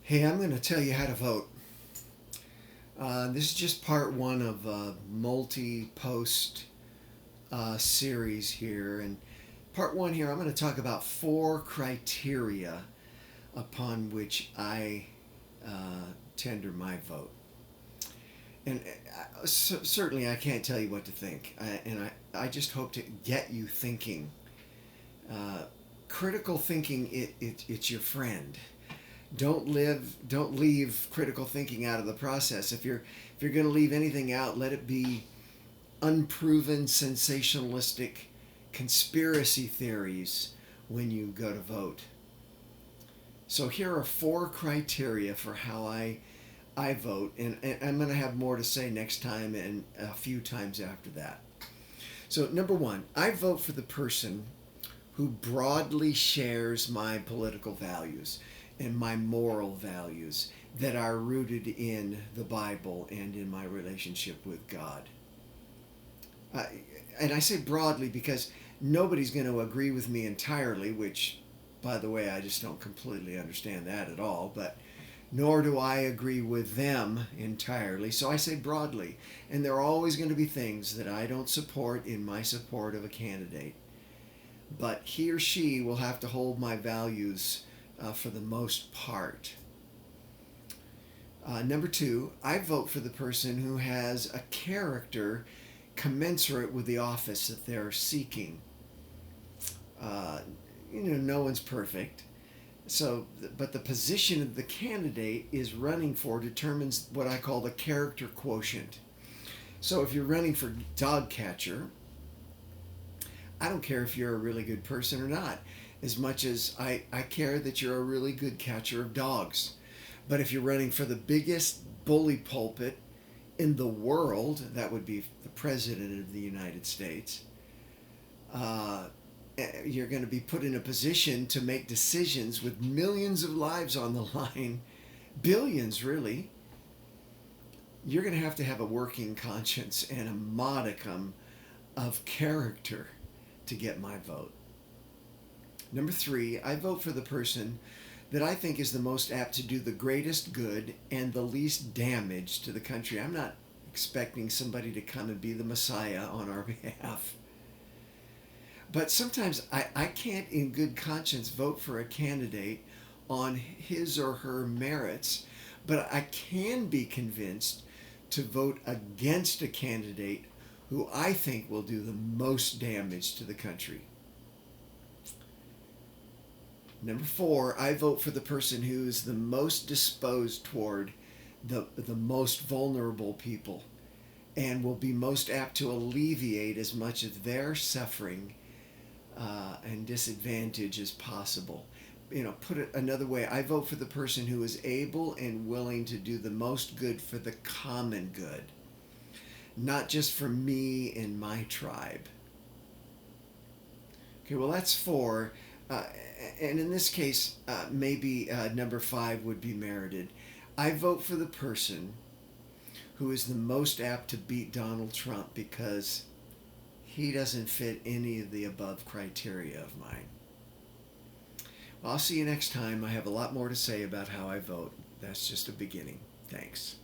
Hey, I'm going to tell you how to vote. This is just part one of a multi post series here. And part one here, I'm going to talk about four criteria upon which I tender my vote. And certainly I can't tell you what to think. And I just hope to get you thinking. Uh, Critical thinking, it's your friend. Don't leave critical thinking out of the process. If you're going to leave anything out, let it be unproven sensationalistic conspiracy theories when you go to vote. So here are four criteria for how I vote, and I'm going to have more to say next time and a few times after that. So number one, I vote for the person who broadly shares my political values and my moral values that are rooted in the Bible and in my relationship with God. Uh, and I say broadly because nobody's going to agree with me entirely, which, by the way, I just don't completely understand that at all, but nor do I agree with them entirely. So I say broadly. And there are always going to be things that I don't support in my support of a candidate. But he or she will have to hold my values for the most part. Number two, I vote for the person who has a character commensurate with the office that they're seeking. Uh, no one's perfect. But the position of the candidate is running for determines what I call the character quotient. So if you're running for dog catcher, I don't care if you're a really good person or not, as much as I care that you're a really good catcher of dogs. But if you're running for the biggest bully pulpit in the world, that would be the President of the United States, uh, you're going to be put in a position to make decisions with millions of lives on the line, billions really. You're going to have a working conscience and a modicum of character to get my vote. Number three, I vote for the person that I think is the most apt to do the greatest good and the least damage to the country. I'm not expecting somebody to come and be the Messiah on our behalf. But sometimes I can't, in good conscience, vote for a candidate on his or her merits, but I can be convinced to vote against a candidate who I think will do the most damage to the country. Number four, I vote for the person who is the most disposed toward the most vulnerable people and will be most apt to alleviate as much of their suffering and disadvantage as possible. Put it another way, I vote for the person who is able and willing to do the most good for the common good, not just for me and my tribe. Okay, well, that's four. Uh, and in this case, maybe number five would be merited. I vote for the person who is the most apt to beat Donald Trump because he doesn't fit any of the above criteria of mine. Well, I'll see you next time. I have a lot more to say about how I vote. That's just a beginning. Thanks.